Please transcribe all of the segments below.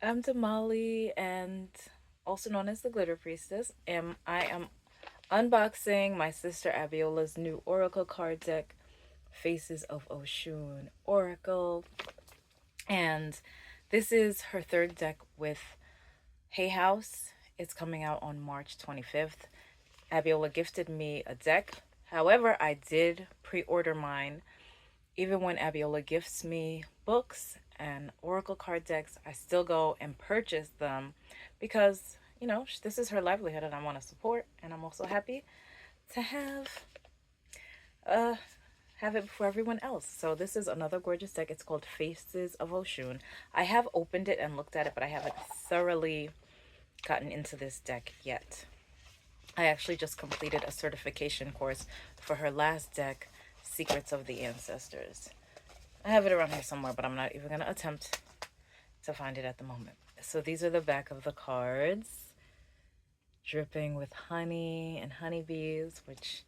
I'm Damali, and also known as the Glitter Priestess. I am unboxing my sister Abiola's new Oracle card deck, Faces of Oshun Oracle. And this is her third deck with Hay House. It's coming out on March 25th. Abiola gifted me a deck. However, I did pre-order mine. Even when Abiola gifts me books and Oracle card decks, I still go and purchase them because, this is her livelihood and I want to support. And I'm also happy to uh, have it before everyone else. So this is another gorgeous deck. It's called Faces of Oshun. I have opened it and looked at it, but I haven't thoroughly gotten into this deck yet. I actually just completed a certification course for her last deck, Secrets of the Ancestors. I have it around here somewhere, but I'm not even going to attempt to find it at the moment. So these are the back of the cards, dripping with honey and honeybees, which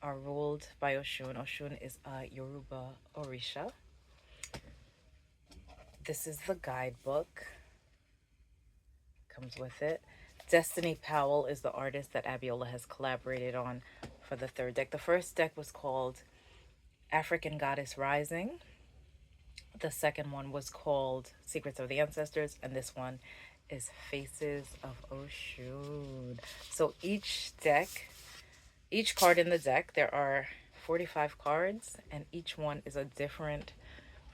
are ruled by Oshun. Oshun is a Yoruba Orisha. This is the guidebook. Comes with it. Destiny Powell is the artist that Abiola has collaborated on for the third deck. The first deck was called African Goddess Rising. The second one was called Secrets of the Ancestors, and this one is Faces of Oshun. So each card in the deck, there are 45 cards, and each one is a different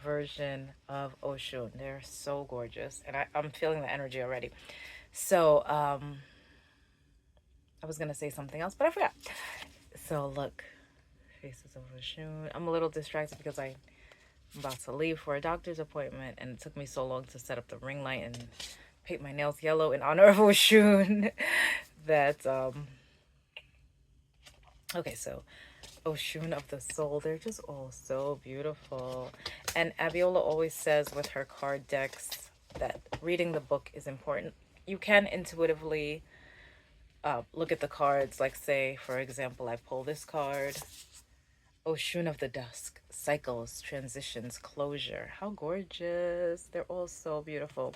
version of Oshun. They're so gorgeous, and I'm feeling the energy already. So, I was going to say something else, but I forgot. So, look, Faces of Oshun. I'm a little distracted because I'm about to leave for a doctor's appointment, and it took me so long to set up the ring light and paint my nails yellow in honor of Oshun that, okay, so Oshun of the Soul, they're just all so beautiful. And Abiola always says with her card decks that reading the book is important. You can intuitively look at the cards, like say, for example, I pull this card, Oshun of the Dusk, cycles, transitions, closure. How gorgeous. They're all so beautiful.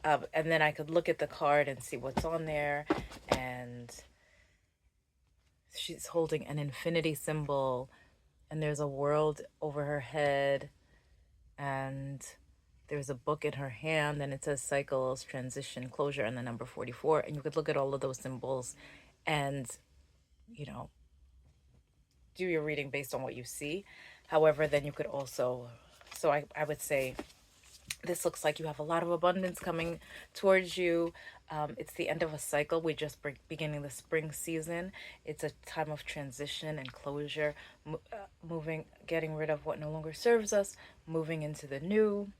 And then I could look at the card and see what's on there. And she's holding an infinity symbol. And there's a world over her head. And there's a book in her hand. And it says cycles, transition, closure, and the number 44. And you could look at all of those symbols and, do your reading based on what you see. However, then you could also, so I would say this looks like you have a lot of abundance coming towards you. It's the end of a cycle. We just beginning the spring season. It's a time of transition and closure, moving, getting rid of what no longer serves us, moving into the new.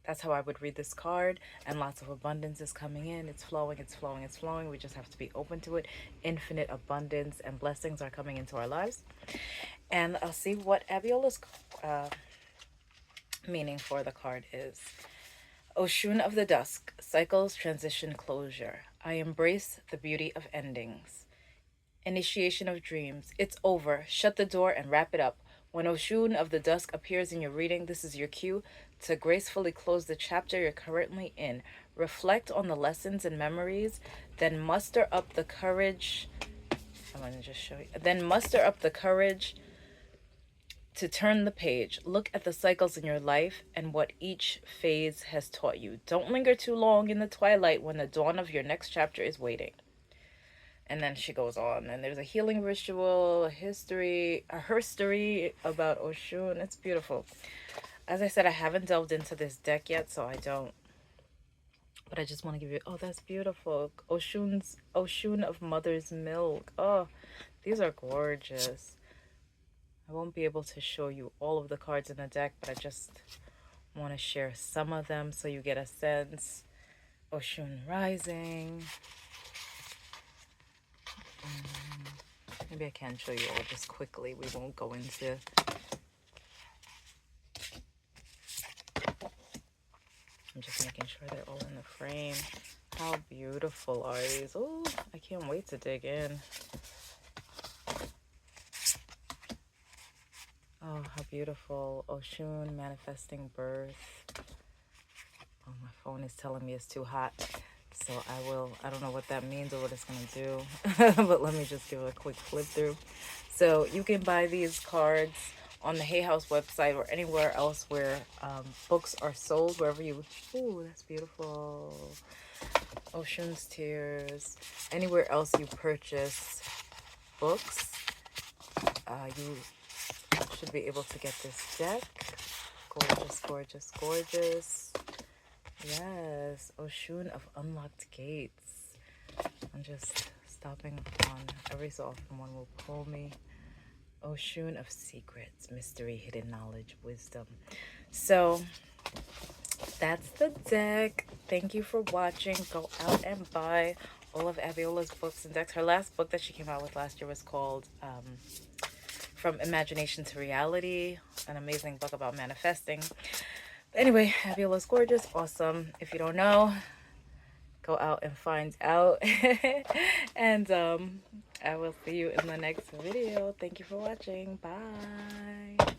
That's how I would read this card. And lots of abundance is coming in. It's flowing, it's flowing, it's flowing. We just have to be open to it. Infinite abundance and blessings are coming into our lives. And I'll see what Abiola's meaning for the card is. Oshun of the Dusk, cycles, transition, closure. I embrace the beauty of endings. Initiation of dreams. It's over. Shut the door and wrap it up. When Oshun of the Dusk appears in your reading, this is your cue to gracefully close the chapter you're currently in. Reflect on the lessons and memories, then muster up the courage. I'm going to just show you. Then muster up the courage to turn the page. Look at the cycles in your life and what each phase has taught you. Don't linger too long in the twilight when the dawn of your next chapter is waiting. And then she goes on, and there's a healing ritual, a history about Oshun. It's beautiful. As I said, I haven't delved into this deck yet, so I don't. But I just want to give you, oh, that's beautiful. Oshun of Mother's Milk. Oh, these are gorgeous. I won't be able to show you all of the cards in the deck, but I just want to share some of them so you get a sense. Oshun Rising. Maybe I can show you all just quickly. We won't go into... I'm just making sure they're all in the frame. How beautiful are these? Oh, I can't wait to dig in. Oh, how beautiful. Oshun manifesting birth. Oh, my phone is telling me it's too hot. So I don't know what that means or what it's going to do. But let me just give it a quick flip through. So you can buy these cards on the Hay House website or anywhere else where books are sold, wherever you... Ooh, that's beautiful. Ocean's Tears. Anywhere else you purchase books, you should be able to get this deck. Gorgeous, gorgeous, gorgeous. Yes, Oshun of Unlocked Gates. I'm just stopping on every so often one will pull me. Oshun of Secrets, Mystery, Hidden Knowledge, Wisdom. So that's the deck. Thank you for watching. Go out and buy all of Abiola's books and decks. Her last book that she came out with last year was called From Imagination to Reality, an amazing book about manifesting. But anyway, Abiola's gorgeous, awesome. If you don't know, go out and find out. And I will see you in the next video. Thank you for watching. Bye.